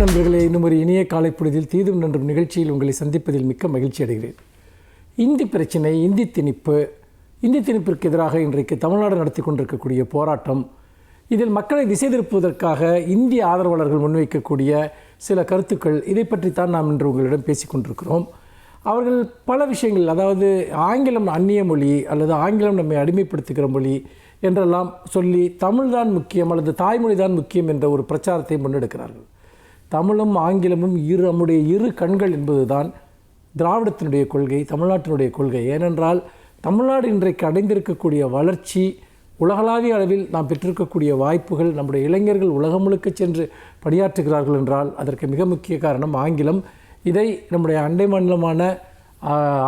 நண்பர்களே, இன்னும் ஒரு இனிய காலை பொழுதில் தீதும் நன்றும் நிகழ்ச்சியில் உங்களை சந்திப்பதில் மிக்க மகிழ்ச்சி அடைகிறேன். இந்தி பிரச்சனை, இந்தி திணிப்பிற்கு எதிராக இன்றைக்கு தமிழ்நாடு நடத்தி கொண்டிருக்கக்கூடிய போராட்டம், இதில் மக்களை திசை திருப்புவதற்காக இந்திய ஆதரவாளர்கள் முன்வைக்கக்கூடிய சில கருத்துக்கள், இதை பற்றித்தான் நாம் இன்று உங்களிடம் பேசிக்கொண்டிருக்கிறோம். அவர்கள் பல விஷயங்கள், அதாவது ஆங்கிலம் அந்நிய மொழி அல்லது ஆங்கிலம் நம்மை அடிமைப்படுத்துகிற மொழி என்றெல்லாம் சொல்லி தமிழ்தான் முக்கியம் அல்லது தாய்மொழி தான் முக்கியம் என்ற ஒரு பிரச்சாரத்தை முன்னெடுக்கிறார்கள். தமிழும் ஆங்கிலமும் நம்முடைய இரு கண்கள் என்பதுதான் திராவிடத்தினுடைய கொள்கை, தமிழ்நாட்டினுடைய கொள்கை. ஏனென்றால் தமிழ்நாடு இன்றைக்கு அடைந்திருக்கக்கூடிய வளர்ச்சி, உலகளாவிய அளவில் நாம் பெற்றிருக்கக்கூடிய வாய்ப்புகள், நம்முடைய இளைஞர்கள் உலகம் முழுக்க சென்று பணியாற்றுகிறார்கள் என்றால் அதற்கு மிக முக்கிய காரணம் ஆங்கிலம். இதை நம்முடைய அண்டை மாநிலமான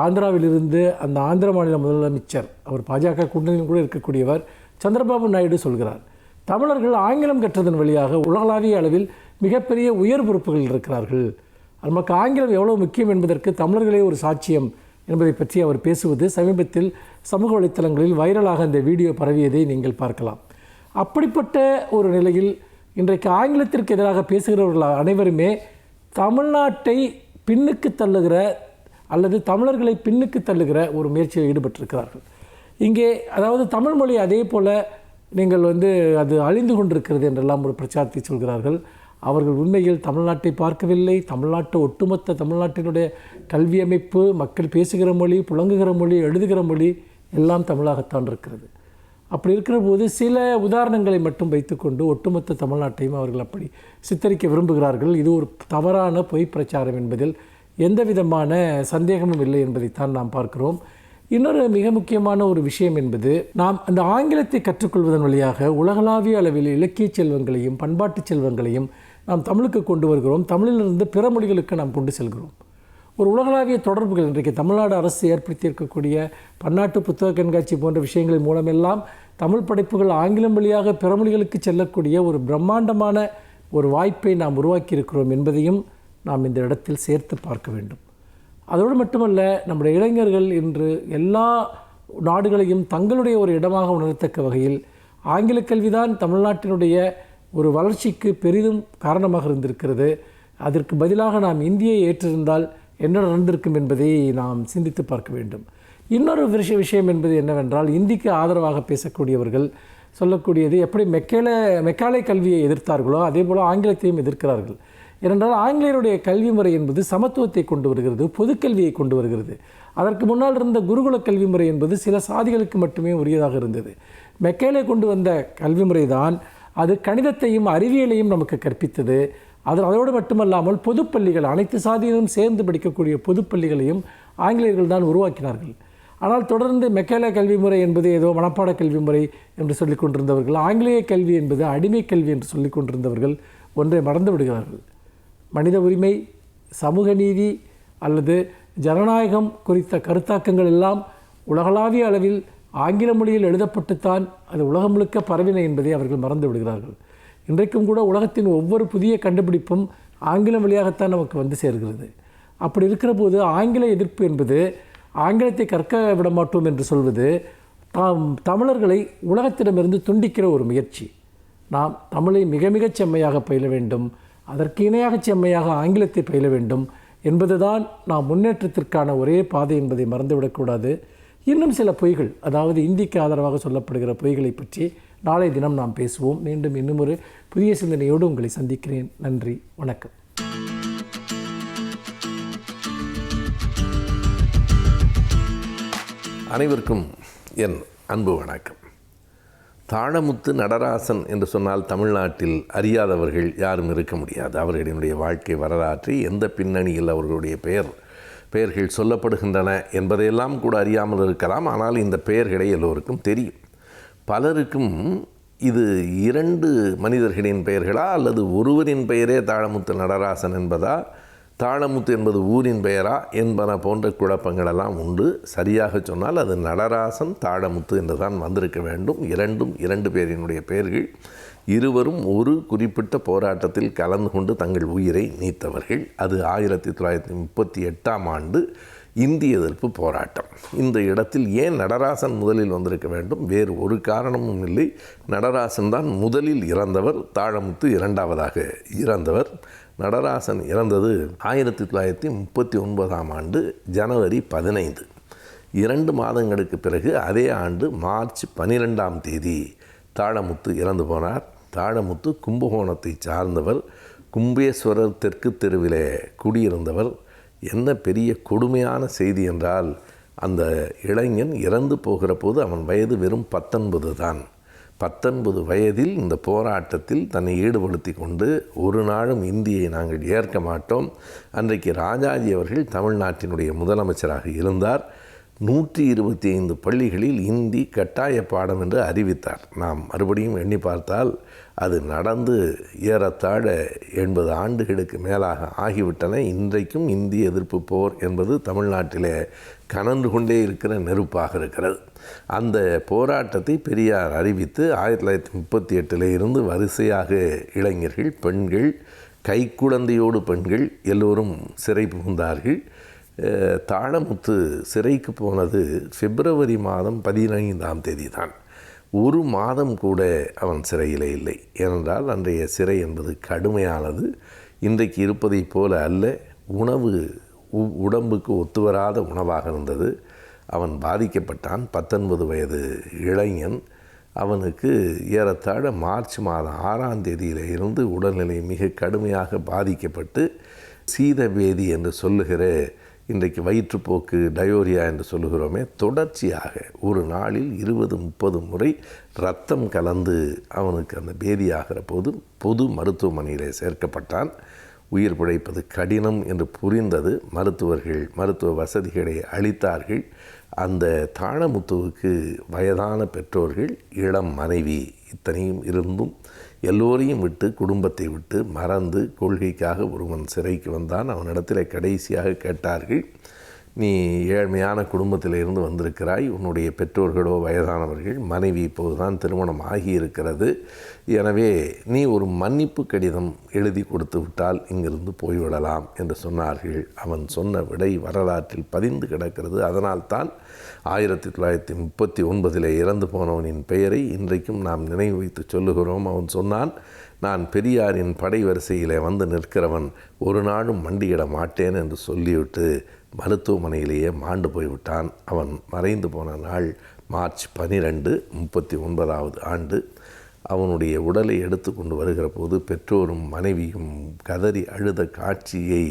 ஆந்திராவிலிருந்து அந்த ஆந்திர மாநில முதலமைச்சர், அவர் பாஜக கூட்டணியில் கூட இருக்கக்கூடியவர், சந்திரபாபு நாயுடு சொல்கிறார், தமிழர்கள் ஆங்கிலம் கற்றதன் வழியாக உலகளாவிய அளவில் மிகப்பெரிய உயர் பொறுப்புகள் இருக்கிறார்கள். நமக்கு ஆங்கிலம் எவ்வளோ முக்கியம் என்பதற்கு தமிழர்களே ஒரு சாட்சியம் என்பதை பற்றி அவர் பேசுவது சமீபத்தில் சமூக வலைத்தளங்களில் வைரலாக இந்த வீடியோ பரவியதை நீங்கள் பார்க்கலாம். அப்படிப்பட்ட ஒரு நிலையில் இன்றைக்கு ஆங்கிலத்திற்கு எதிராக பேசுகிறவர்கள் அனைவருமே தமிழ்நாட்டை பின்னுக்கு தள்ளுகிற அல்லது தமிழர்களை பின்னுக்கு தள்ளுகிற ஒரு முயற்சியில் ஈடுபட்டிருக்கிறார்கள். இங்கே அதாவது தமிழ் மொழி அதே போல் நீங்கள் அது அழிந்து கொண்டிருக்கிறது என்றெல்லாம் ஒரு பிரச்சாரத்தை சொல்கிறார்கள். அவர்கள் உண்மையில் தமிழ்நாட்டை பார்க்கவில்லை. ஒட்டுமொத்த தமிழ்நாட்டினுடைய கல்வி அமைப்பு, மக்கள் பேசுகிற மொழி, புழங்குகிற மொழி, எழுதுகிற மொழி எல்லாம் தமிழாகத்தான் இருக்கிறது. அப்படி இருக்கிற போது சில உதாரணங்களை மட்டும் வைத்துக்கொண்டு ஒட்டுமொத்த தமிழ்நாட்டையும் அவர்கள் அப்படி சித்தரிக்க விரும்புகிறார்கள். இது ஒரு தவறான பொய் பிரச்சாரம் என்பதில் எந்த விதமான சந்தேகமும் இல்லை என்பதைத்தான் நாம் பார்க்கிறோம். இன்னொரு மிக முக்கியமான ஒரு விஷயம் என்பது, நாம் அந்த ஆங்கிலத்தை கற்றுக்கொள்வதன் வழியாக உலகளாவிய அளவில் இலக்கிய செல்வங்களையும் பண்பாட்டு செல்வங்களையும் நாம் தமிழுக்கு கொண்டு வருகிறோம். தமிழிலிருந்து பிற மொழிகளுக்கு நாம் கொண்டு செல்கிறோம். ஒரு உலகளாவிய தொடர்புகள் இன்றைக்கு தமிழ்நாடு அரசு ஏற்படுத்தியிருக்கக்கூடிய பன்னாட்டு புத்தக கண்காட்சி போன்ற விஷயங்களின் மூலமெல்லாம் தமிழ் படைப்புகள் ஆங்கிலம் வழியாக பிற மொழிகளுக்கு செல்லக்கூடிய ஒரு பிரம்மாண்டமான ஒரு வாய்ப்பை நாம் உருவாக்கியிருக்கிறோம் என்பதையும் நாம் இந்த இடத்தில் சேர்த்து பார்க்க வேண்டும். அதோடு மட்டுமல்ல, நம்முடைய இளைஞர்கள் இன்று எல்லா நாடுகளையும் தங்களுடைய ஒரு இடமாக உணரத்தக்க வகையில் ஆங்கில கல்விதான் தமிழ்நாட்டினுடைய ஒரு வளர்ச்சிக்கு பெரிதும் காரணமாக இருந்திருக்கிறது. அதற்கு பதிலாக நாம் இந்தியை ஏற்றிருந்தால் என்ன நடந்திருக்கும் என்பதை நாம் சிந்தித்து பார்க்க வேண்டும். இன்னொரு விஷயம் என்பது என்னவென்றால், இந்திக்கு ஆதரவாக பேசக்கூடியவர்கள் சொல்லக்கூடியது, எப்படி மெக்காலே கல்வியை எதிர்த்தார்களோ அதே போல் ஆங்கிலத்தையும் எதிர்க்கிறார்கள். ஏனென்றால் ஆங்கிலேயருடைய கல்வி முறை என்பது சமத்துவத்தை கொண்டு வருகிறது, பொதுக்கல்வியை கொண்டு வருகிறது. அதற்கு முன்னால் இருந்த குருகுல கல்வி முறை என்பது சில சாதிகளுக்கு மட்டுமே உரியதாக இருந்தது. மெக்கேலே கொண்டு வந்த கல்வி முறை தான் அது கணிதத்தையும் அறிவியலையும் நமக்கு கற்பித்தது. அதோடு மட்டுமல்லாமல் பொதுப்பள்ளிகள், அனைத்து சாதியிலும் சேர்ந்து படிக்கக்கூடிய பொதுப்பள்ளிகளையும் ஆங்கிலேயர்கள் தான் உருவாக்கினார்கள். ஆனால் தொடர்ந்து மெக்கேலே கல்வி முறை என்பது ஏதோ மனப்பாட கல்வி முறை என்று சொல்லிக் கொண்டிருந்தவர்கள், ஆங்கிலேய கல்வி என்பது அடிமை கல்வி என்று சொல்லிக் கொண்டிருந்தவர்கள் ஒன்றை மறந்து விடுகிறார்கள். மனித உரிமை, சமூக நீதி அல்லது ஜனநாயகம் குறித்த கருத்தாக்கங்கள் எல்லாம் உலகளாவிய அளவில் ஆங்கில மொழியில் எழுதப்பட்டுத்தான் அது உலகம் முழுக்க பரவின என்பதை அவர்கள் மறந்து விடுகிறார்கள். இன்றைக்கும் கூட உலகத்தின் ஒவ்வொரு புதிய கண்டுபிடிப்பும் ஆங்கிலம் வழியாகத்தான் நமக்கு சேர்கிறது. அப்படி இருக்கிற போது ஆங்கில எதிர்ப்பு என்பது, ஆங்கிலத்தை கற்க விட மாட்டோம் என்று சொல்வது தமிழர்களை உலகத்திடமிருந்து துண்டிக்கிற ஒரு முயற்சி. நாம் தமிழை மிக மிகச் செம்மையாக பயில வேண்டும், அதற்கு இணையாக செம்மையாக ஆங்கிலத்தை பயில வேண்டும் என்பதுதான் நாம் முன்னேற்றத்திற்கான ஒரே பாதை என்பதை மறந்துவிடக்கூடாது. இன்னும் சில பொய்கள், அதாவது இந்திக்கு ஆதரவாக சொல்லப்படுகிற பொய்களை பற்றி நாளை தினம் நாம் பேசுவோம். மீண்டும் இன்னும் ஒரு புதிய சிந்தனையோடு உங்களை சந்திக்கிறேன். நன்றி, வணக்கம். அனைவருக்கும் என் அன்பு வணக்கம். தாழமுத்து நடராசன் என்று சொன்னால் தமிழ்நாட்டில் அறியாதவர்கள் யாரும் இருக்க முடியாது. அவர்களினுடைய வாழ்க்கை வரலாற்றை, எந்த பின்னணியில் அவர்களுடைய பெயர்கள் சொல்லப்படுகின்றன என்பதையெல்லாம் கூட அறியாமல் இருக்கலாம். ஆனால் இந்த பெயர்களை எல்லோருக்கும் தெரியும். பலருக்கும் இது இரண்டு மனிதர்களின் பெயர்களா அல்லது ஒருவரின் பெயரே தாழமுத்து நடராசன் என்பதா, தாழமுத்து என்பது ஊரின் பெயரா என்பன போன்ற குழப்பங்களெல்லாம் உண்டு. சரியாக சொன்னால் அது நடராசன் தாழமுத்து என்று தான் வந்திருக்க வேண்டும். இரண்டு பேரினுடைய பெயர்கள். இருவரும் ஒரு குறிப்பிட்ட போராட்டத்தில் கலந்து கொண்டு தங்கள் உயிரை நீத்தவர்கள். அது 1938ஆம் ஆண்டு இந்திய எதிர்ப்பு போராட்டம். இந்த இடத்தில் ஏன் நடராசன் முதலில் வந்திருக்க வேண்டும்? வேறு ஒரு காரணமும் இல்லை. நடராசன் தான் முதலில் இறந்தவர், தாழமுத்து இரண்டாவதாக இறந்தவர். நடராசன் இறந்தது 1939ஆம் ஆண்டு ஜனவரி 15. 2 மாதங்களுக்கு பிறகு அதே ஆண்டு மார்ச் 12ஆம் தேதி தாழமுத்து இறந்து போனார். தாழமுத்து கும்பகோணத்தை சார்ந்தவர், கும்பேஸ்வரர் தெற்கு தெருவிலே குடியிருந்தவர். என்ன பெரிய கொடுமையான செய்தி என்றால், அந்த இளைஞன் இறந்து போகிற போது அவன் வயது வெறும் 19 தான். 19 வயதில் இந்த போராட்டத்தில் தன்னை ஈடுபடுத்தி கொண்டு, ஒரு நாளும் இந்தியை நாங்கள் ஏற்க மாட்டோம். அன்றைக்கு ராஜாஜி அவர்கள் தமிழ்நாட்டினுடைய முதலமைச்சராக இருந்தார். 125 பள்ளிகளில் இந்தி கட்டாய பாடம் என்று அறிவித்தார். நாம் மறுபடியும் எண்ணி பார்த்தால் அது நடந்து ஏறத்தாழ 80 ஆண்டுகளுக்கு மேலாக ஆகிவிட்டன. இன்றைக்கும் இந்திய எதிர்ப்பு போர் என்பது தமிழ்நாட்டிலே கனன்று கொண்டே இருக்கிற நெருப்பாக இருக்கிறது. அந்த போராட்டத்தை பெரியார் அறிவித்து 1938 இருந்து வரிசையாக இளைஞர்கள், பெண்கள், கைக்குழந்தையோடு பெண்கள் எல்லோரும் சிறை புகுந்தார்கள். தாழமுத்து சிறைக்கு போனது பிப்ரவரி மாதம் 15ஆம் தேதி தான். ஒரு மாதம் கூட அவன் சிறையிலே இல்லை. ஏனென்றால் அன்றைய சிறை என்பது கடுமையானது. இன்றைக்கு இருப்பதைப் போல அல்ல. உணவு உடம்புக்கு ஒத்துவராத உணவாக இருந்தது. அவன் பாதிக்கப்பட்டான். 19 வயது இளைஞன். அவனுக்கு ஏறத்தாழ மார்ச் மாதம் 6ஆம் தேதியில இருந்து உடல்நிலை மிக கடுமையாக பாதிக்கப்பட்டு சீதபேதி என்று சொல்லுகிற, இன்றைக்கு வயிற்றுப்போக்கு டயோரியா என்று சொல்லுகிறோமே, தொடர்ச்சியாக ஒரு நாளில் 20-30 முறை இரத்தம் கலந்து அவனுக்கு அந்த பேதியாகிற போது பொது மருத்துவமனையிலே சேர்க்கப்பட்டான். உயிர் பிழைப்பது கடினம் என்று புரிந்தது. மருத்துவர்கள் மருத்துவ வசதிகளை அளித்தார்கள். அந்த தாழமுத்துவுக்கு வயதான பெற்றோர்கள், இளம் மனைவி, இத்தனையும் இருந்தும் எல்லோரையும் விட்டு, குடும்பத்தை விட்டு மறந்து கொள்கைக்காக ஒருவன் சிறைக்கு வந்தான். அவனிடத்தில் கடைசியாக கேட்டார்கள், நீ ஏழ்மையான குடும்பத்தில் இருந்து வந்திருக்கிறாய், உன்னுடைய பெற்றோர்களோ வயதானவர்கள், மனைவி இப்போதுதான் திருமணம் ஆகியிருக்கிறது, எனவே நீ ஒரு மன்னிப்பு கடிதம் எழுதி கொடுத்து விட்டால் இங்கிருந்து போய்விடலாம் என்று சொன்னார்கள். அவன் சொன்ன விடை வரலாற்றில் பதிந்து கிடக்கிறது. அதனால்தான் 1939 இறந்து போனவனின் பெயரை இன்றைக்கும் நாம் நினைவு வைத்து சொல்லுகிறோம். அவன் சொன்னான், நான் பெரியாரின் படை வரிசையிலே வந்து நிற்கிறவன், ஒரு நாளும் மண்டியிட மாட்டேன் என்று சொல்லிவிட்டு மருத்துவமனையிலேயே மாண்டு போய்விட்டான். அவன் மறைந்து போன நாள் மார்ச் 12, 39வது ஆண்டு. அவனுடைய உடலை எடுத்து கொண்டு வருகிற போது பெற்றோரும் மனைவியும் கதறி அழுத காட்சியை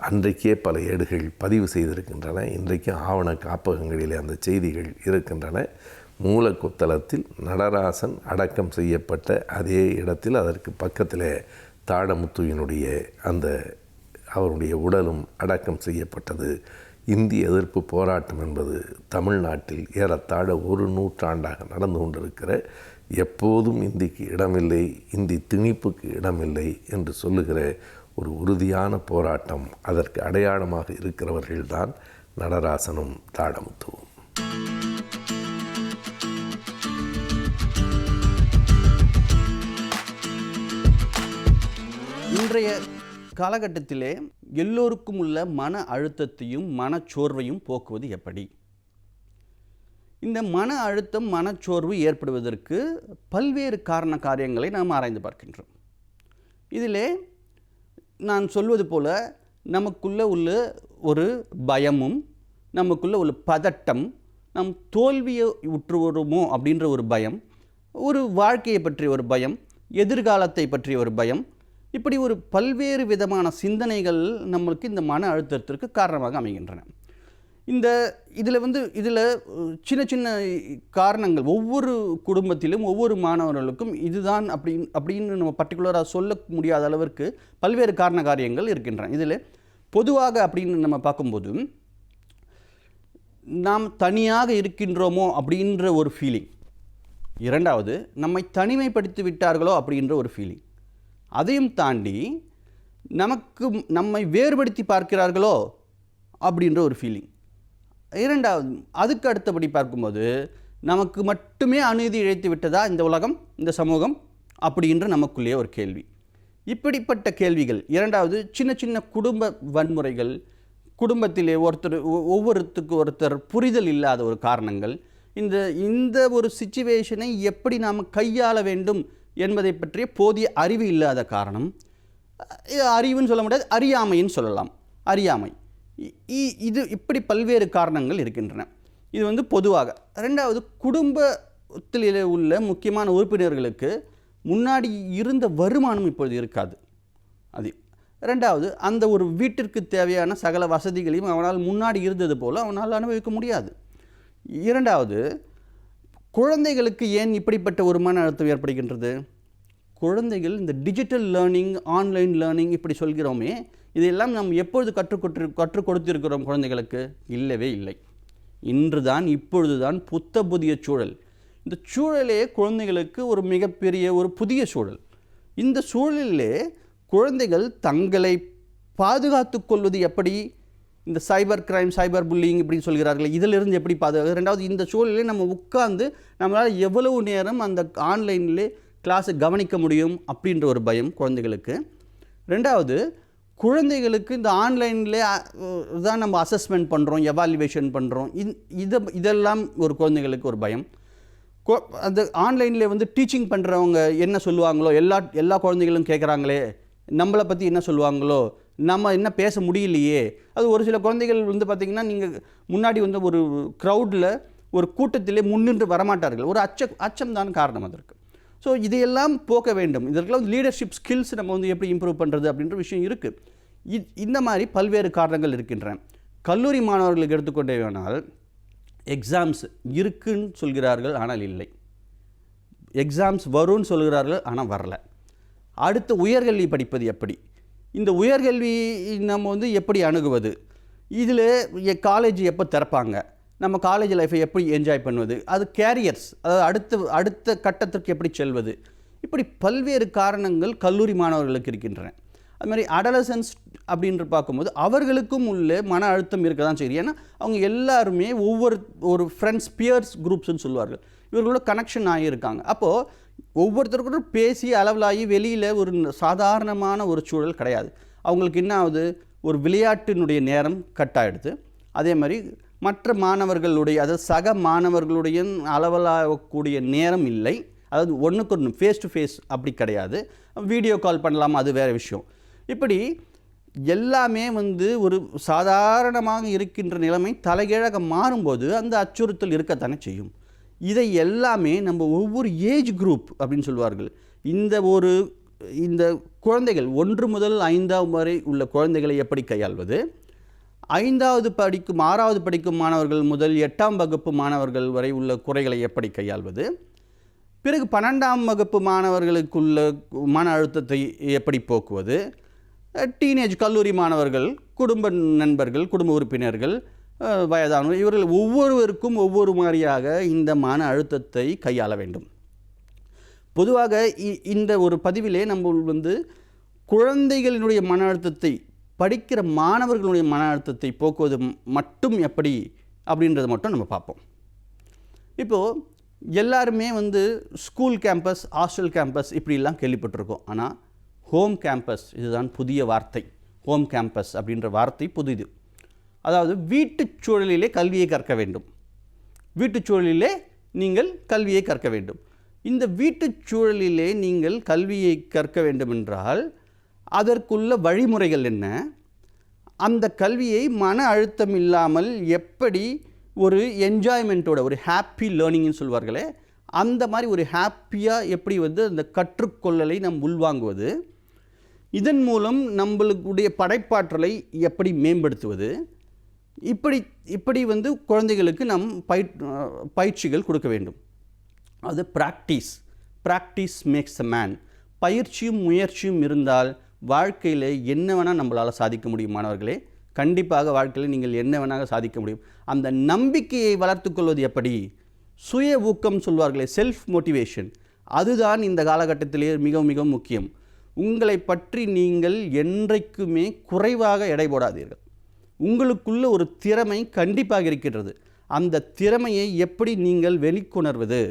அன்றைக்கே பல ஏடுகள் பதிவு செய்திருக்கின்றன. இன்றைக்கும் ஆவண காப்பகங்களிலே அந்த செய்திகள் இருக்கின்றன. மூலக்கொத்தளத்தில் நடராசன் அடக்கம் செய்யப்பட்ட அதே இடத்தில் அதற்கு பக்கத்தில் தாழமுத்துவினுடைய அவருடைய உடலும் அடக்கம் செய்யப்பட்டது. இந்திய எதிர்ப்பு போராட்டம் என்பது தமிழ்நாட்டில் ஏறத்தாழ ஒரு நூற்றாண்டாக நடந்து கொண்டிருக்கிற, எப்போதும் இந்திக்கு இடமில்லை, இந்தி திணிப்புக்கு இடமில்லை என்று சொல்லுகிற ஒரு உறுதியான போராட்டம். அதற்கு அடையாளமாக இருக்கிறவர்கள்தான் நடராசனும் தாழமுத்துவும். இன்றைய காலகட்டத்திலே எல்லோருக்கும் உள்ள மன அழுத்தத்தையும் மனச்சோர்வையும் போக்குவது எப்படி? இந்த மன அழுத்தம், மனச்சோர்வு ஏற்படுவதற்கு பல்வேறு காரியங்களை நாம் ஆராய்ந்து பார்க்கின்றோம். இதிலே நான் சொல்வது போல நமக்குள்ள உள்ள ஒரு பயமும், நமக்குள்ள உள்ள பதட்டம், நம் தோல்வியை உற்றுவருமோ அப்படின்ற ஒரு பயம், ஒரு வாழ்க்கையை பற்றிய ஒரு பயம், எதிர்காலத்தை பற்றிய ஒரு பயம், இப்படி ஒரு பல்வேறு விதமான சிந்தனைகள் நம்மளுக்கு இந்த மன அழுத்தத்திற்கு காரணமாக அமைகின்றன. இதில் சின்ன சின்ன காரணங்கள் ஒவ்வொரு குடும்பத்திலும் ஒவ்வொரு மாணவர்களுக்கும் இதுதான் அப்படின்னு நம்ம பர்டிகுலராக சொல்ல முடியாத அளவிற்கு பல்வேறு காரியங்கள் இருக்கின்றன. இதில் பொதுவாக அப்படின்னு நம்ம பார்க்கும்போது, நாம் தனியாக இருக்கின்றோமோ அப்படின்ற ஒரு ஃபீலிங், இரண்டாவது நம்மை தனிமைப்படுத்தி விட்டார்களோ அப்படின்ற ஒரு ஃபீலிங், அதையும் தாண்டி நம்மை வேறுபடுத்தி பார்க்கிறார்களோ அப்படின்ற ஒரு ஃபீலிங், இரண்டாவது அதுக்கு அடுத்தபடி பார்க்கும்போது நமக்கு மட்டுமே அநீதி இழைத்து விட்டதா இந்த உலகம், இந்த சமூகம் அப்படின்ற நமக்குள்ளே ஒரு கேள்வி. இப்படிப்பட்ட கேள்விகள். இரண்டாவது சின்ன சின்ன குடும்ப வன்முறைகள், குடும்பத்திலே ஒவ்வொருத்துக்கு ஒருத்தர் புரிதல் இல்லாத ஒரு காரணங்கள், இந்த ஒரு சிச்சுவேஷனை எப்படி நாம் கையாள வேண்டும் என்பதை பற்றிய போதிய அறிவு இல்லாத காரணம், அறிவுன்னு சொல்ல முடியாது, அறியாமைன்னு சொல்லலாம். அறியாமை. இது இப்படி பல்வேறு காரணங்கள் இருக்கின்றன. இது வந்து பொதுவாக. ரெண்டாவது, குடும்பத்தில் உள்ள முக்கியமான உறுப்பினர்களுக்கு முன்னாடி இருந்த வருமானம் இப்பொழுது இருக்காது. அது ரெண்டாவது, அந்த ஒரு வீட்டிற்கு தேவையான சகல வசதிகளையும் அவனால் முன்னாடி இருந்தது போல் அவனால் அனுபவிக்க முடியாது. இரண்டாவது, குழந்தைகளுக்கு ஏன் இப்படிப்பட்ட ஒரு மன அழுத்தம் ஏற்படுகின்றது? குழந்தைகள் இந்த டிஜிட்டல் லேர்னிங், ஆன்லைன் லேர்னிங் இப்படி சொல்கிறோமே, இதையெல்லாம் நாம் எப்பொழுது கற்றுக் கொடுத்திருக்கிறோம் குழந்தைகளுக்கு? இல்லவே இல்லை. இன்று தான், இப்பொழுது தான் புதிய சூழல். இந்த சூழலே குழந்தைகளுக்கு ஒரு மிகப்பெரிய ஒரு புதிய சூழல். இந்த சூழலிலே குழந்தைகள் தங்களை பாதுகாத்து கொள்வது எப்படி? இந்த சைபர் கிரைம், சைபர் புல்லிங் இப்படின்னு சொல்கிறார்கள், இதிலிருந்து எப்படி பாதுகாக்க? ரெண்டாவது, இந்த சூழலிலே நம்ம உட்கார்ந்து நம்மளால் எவ்வளவு நேரம் அந்த ஆன்லைனிலே கிளாஸை கவனிக்க முடியும் அப்படின்ற ஒரு பயம் குழந்தைகளுக்கு. ரெண்டாவது, குழந்தைகளுக்கு இந்த ஆன்லைனில் தான் நம்ம அசஸ்மெண்ட் பண்ணுறோம், எவாலுவேஷன் பண்ணுறோம், இதெல்லாம் ஒரு குழந்தைகளுக்கு ஒரு பயம். அந்த ஆன்லைனில் வந்து டீச்சிங் பண்ணுறவங்க என்ன சொல்லுவாங்களோ, எல்லா குழந்தைகளும் கேட்குறாங்களே, நம்மளை பற்றி என்ன சொல்லுவாங்களோ, நம்ம என்ன பேச முடியலையே. அது ஒரு சில குழந்தைகள் வந்து பார்த்திங்கன்னா, நீங்கள் முன்னாடி வந்து ஒரு க்ரௌடில், ஒரு கூட்டத்திலே முன்னின்று வரமாட்டார்கள். ஒரு அச்சம் தான் காரணம் அதற்கு. ஸோ இதையெல்லாம் போக்க வேண்டும். இதற்கெல்லாம் லீடர்ஷிப் ஸ்கில்ஸ் நம்ம வந்து எப்படி இம்ப்ரூவ் பண்ணுறது அப்படின்ற விஷயம் இருக்குது. இந்த மாதிரி பல்வேறு காரணங்கள் இருக்கின்றன. கல்லூரி மாணவர்களுக்கு எடுத்துக்கொண்டே வேணால், எக்ஸாம்ஸ் இருக்குன்னு சொல்கிறார்கள், ஆனால் இல்லை. எக்ஸாம்ஸ் வரும்னு சொல்கிறார்கள், ஆனால் வரல. அடுத்து உயர்கல்வி படிப்பது எப்படி? இந்த உயர்கல்வி நம்ம வந்து எப்படி அணுகுவது? இதில் காலேஜ் எப்போ திறப்பாங்க? நம்ம காலேஜ் லைஃப்பை எப்படி என்ஜாய் பண்ணுவது? அது கேரியர்ஸ், அதாவது அடுத்த கட்டத்திற்கு எப்படி செல்வது? இப்படி பல்வேறு காரணங்கள் கல்லூரி மாணவர்களுக்கு இருக்கின்றன. அதுமாதிரி அடலசன்ஸ் அப்படின்னு பார்க்கும்போது அவர்களுக்கும் உள்ள மன அழுத்தம் இருக்க தான் சரி. ஏன்னா அவங்க எல்லாருமே ஒரு ஃப்ரெண்ட்ஸ், பியர்ஸ் குரூப்ஸ்ன்னு சொல்லுவார்கள், இவர்களோட கனெக்ஷன் ஆகியிருக்காங்க. அப்போது ஒவ்வொருத்தருக்கும் பேசி அளவலாகி வெளியில் ஒரு சாதாரணமான ஒரு சூழல் கிடையாது. அவங்களுக்கு என்ன ஆகுது? ஒரு விளையாட்டினுடைய நேரம் கட்டாயிடுது. அதே மாதிரி மற்ற மாணவர்களுடைய, அதாவது சக மாணவர்களுடைய அளவலாகக்கூடிய நேரம் இல்லை. அதாவது ஒன்றுக்கு ஒன்று ஃபேஸ் டு ஃபேஸ் அப்படி கிடையாது. வீடியோ கால் பண்ணலாம், அது வேறு விஷயம். இப்படி எல்லாமே வந்து ஒரு சாதாரணமாக இருக்கின்ற நிலைமை தலைகீழாக மாறும்போது அந்த அச்சுறுத்தல் இருக்கத்தானே செய்யும். இதை எல்லாமே நம்ம ஒவ்வொரு ஏஜ் குரூப் அப்படின்னு சொல்வார்கள், இந்த குழந்தைகள் 1 முதல் 5ஆம் வரை உள்ள குழந்தைகளை எப்படி கையாள்வது, 5வது படிக்கும் 6வது படிக்கும் மாணவர்கள் முதல் 8ஆம் வகுப்பு மாணவர்கள் வரை உள்ள குறைகளை எப்படி கையாள்வது, பிறகு 12ஆம் வகுப்பு மாணவர்களுக்குள்ள மன அழுத்தத்தை எப்படி போக்குவது, டீனேஜ் கல்லூரி மாணவர்கள், குடும்ப நண்பர்கள், குடும்ப உறுப்பினர்கள், வயதானவர், இவர்கள் ஒவ்வொருவருக்கும் ஒவ்வொரு மாதிரியாக இந்த மன அழுத்தத்தை கையாள வேண்டும். பொதுவாக இந்த ஒரு பதிவிலே நம்ம வந்து குழந்தைகளினுடைய மன அழுத்தத்தை, படிக்கிற மாணவர்களுடைய மன அழுத்தத்தை போக்குவது மட்டும் எப்படி அப்படின்றத மட்டும் நம்ம பார்ப்போம். இப்போது எல்லாருமே வந்து ஸ்கூல் கேம்பஸ், ஹாஸ்டல் கேம்பஸ் இப்படிலாம் கேள்விப்பட்டிருக்கோம். ஆனால் ஹோம் கேம்பஸ், இதுதான் புதிய வார்த்தை. ஹோம் கேம்பஸ் அப்படின்ற வார்த்தை புதிது. அதாவது வீட்டுச் சூழலிலே கல்வியை கற்க வேண்டும். வீட்டுச் சூழலிலே நீங்கள் கல்வியை கற்க வேண்டும். இந்த வீட்டுச் சூழலிலே நீங்கள் கல்வியை கற்க வேண்டுமென்றால் அதற்குள்ள வழிமுறைகள் என்ன? அந்த கல்வியை மன அழுத்தம் இல்லாமல் எப்படி ஒரு என்ஜாய்மெண்ட்டோட, ஒரு ஹாப்பி லேர்னிங்னு சொல்வார்களே, அந்த மாதிரி ஒரு ஹாப்பியாக எப்படி வந்து அந்த கற்றுக்கொள்ளலை நாம் உள்வாங்குவது, இதன் மூலம் நம்மளுடைய படைப்பாற்றலை எப்படி மேம்படுத்துவது, இப்படி வந்து குழந்தைகளுக்கு நாம் பயிற்சிகள் கொடுக்க வேண்டும். அது ப்ராக்டிஸ் மேக்ஸ் அ மேன். பயிற்சியும் முயற்சியும் இருந்தால் வாழ்க்கையில் என்ன வேணால் நம்மளால் சாதிக்க முடியும். மாணவர்களே, கண்டிப்பாக வாழ்க்கையில் நீங்கள் என்ன வேணால் சாதிக்க முடியும். அந்த நம்பிக்கையை வளர்த்து கொள்வது எப்படி? சுய ஊக்கம் சொல்வார்களே, செல்ஃப் மோட்டிவேஷன், அதுதான் இந்த காலகட்டத்திலே மிக மிக முக்கியம். உங்களை பற்றி நீங்கள் என்றைக்குமே குறைவாக எடை போடாதீர்கள். உங்களுக்குள்ள ஒரு திறமை கண்டிப்பாக இருக்கின்றது. அந்த திறமையை எப்படி நீங்கள் வெளிக்கொணர்வது?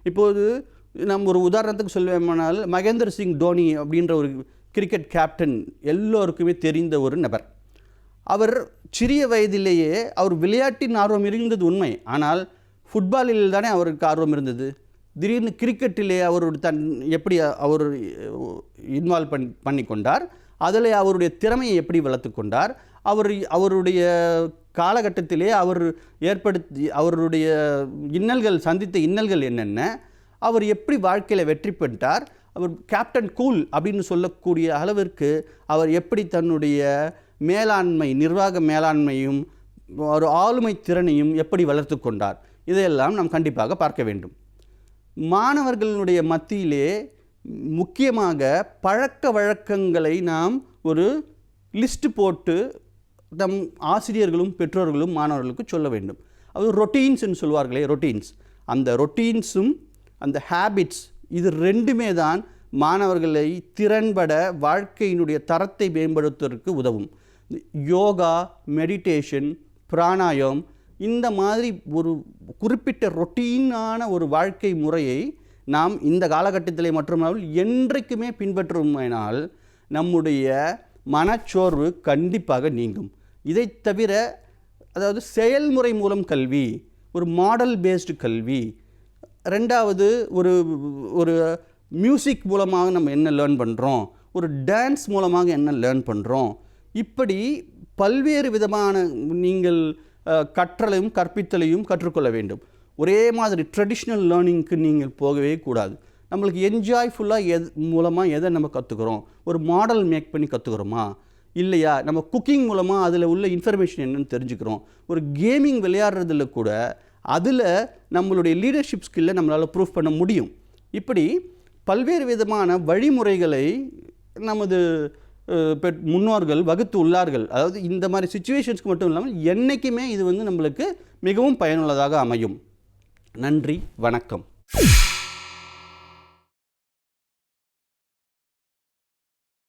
இப்போது நம்ம ஒரு உதாரணத்துக்கு சொல்வேமானால், மகேந்திர சிங் தோனி அப்படின்ற ஒரு கிரிக்கெட் கேப்டன் எல்லோருக்குமே தெரிந்த ஒரு நபர். அவர் சிறிய வயதிலேயே அவர் விளையாட்டின் ஆர்வம் இருந்தது உண்மை. ஆனால் ஃபுட்பாலில் தானே அவருக்கு ஆர்வம் இருந்தது. திடீர்னு கிரிக்கெட்டிலே அவர் எப்படி அவர் இன்வால்வ் பண்ணி கொண்டார், அதில் அவருடைய திறமையை எப்படி வளர்த்து கொண்டார், அவருடைய காலகட்டத்திலே அவர் அவருடைய சந்தித்த இன்னல்கள் என்னென்ன, அவர் எப்படி வாழ்க்கையில் வெற்றி பெற்றார், அவர் கேப்டன் கூல் அப்படின்னு சொல்லக்கூடிய அளவிற்கு அவர் எப்படி தன்னுடைய நிர்வாக மேலாண்மையும் ஒரு ஆளுமை திறனையும் எப்படி வளர்த்து கொண்டார், இதையெல்லாம் நாம் கண்டிப்பாக பார்க்க வேண்டும். மாணவர்களுடைய மத்தியிலே முக்கியமாக பழக்க வழக்கங்களை நாம் ஒரு லிஸ்ட் போட்டு நம் ஆசிரியர்களும் பெற்றோர்களும் மாணவர்களுக்கு சொல்ல வேண்டும். அது ரொட்டீன்ஸ்ன்னு சொல்வார்களே, ரொட்டீன்ஸ், அந்த ரொட்டீன்ஸும் அந்த ஹேபிட்ஸ், இது ரெண்டுமே தான் மாணவர்களை திறன்பட வாழ்க்கையினுடைய தரத்தை மேம்படுத்துவதற்கு உதவும். யோகா, மெடிடேஷன், பிராணாயம், இந்த மாதிரி ஒரு குறிப்பிட்ட ரொட்டீனான ஒரு வாழ்க்கை முறையை நாம் இந்த காலகட்டத்திலே மட்டுமல்ல என்றைக்குமே பின்பற்றுமானால் நம்முடைய மனச்சோர்வு கண்டிப்பாக நீங்கும். இதை தவிர அதாவது செயல்முறை மூலம் கல்வி, ஒரு மாடல் பேஸ்டு கல்வி, ரெண்டாவது ஒரு மியூசிக் மூலமாக நம்ம என்ன லேர்ன் பண்ணுறோம், ஒரு டான்ஸ் மூலமாக என்ன லேர்ன் பண்ணுறோம், இப்படி பல்வேறு விதமான நீங்கள் கற்றலையும் கற்பித்தலையும் கற்றுக்கொள்ள வேண்டும். ஒரே மாதிரி ட்ரெடிஷ்னல் லேர்னிங்க்கு நீங்கள் போகவே கூடாது. நம்மளுக்கு என்ஜாய்ஃபுல்லாக மூலமாக எதை நம்ம கற்றுக்குறோம், ஒரு மாடல் மேக் பண்ணி கற்றுக்குறோமா இல்லையா, நம்ம குக்கிங் மூலமாக அதில் உள்ள இன்ஃபர்மேஷன் என்னென்னு தெரிஞ்சுக்கிறோம், ஒரு கேமிங் விளையாடுறதுல கூட அதில் நம்மளுடைய லீடர்ஷிப் ஸ்கில்லை நம்மளால் ப்ரூவ் பண்ண முடியும். இப்படி பல்வேறு விதமான வழிமுறைகளை நமது முன்னோர்கள் வகுத்து உள்ளார்கள். அதாவது இந்த மாதிரி சிச்சுவேஷன்ஸ்க்கு மட்டும் இல்லாமல் என்றைக்குமே இது நம்மளுக்கு மிகவும் பயனுள்ளதாக அமையும். நன்றி, வணக்கம்.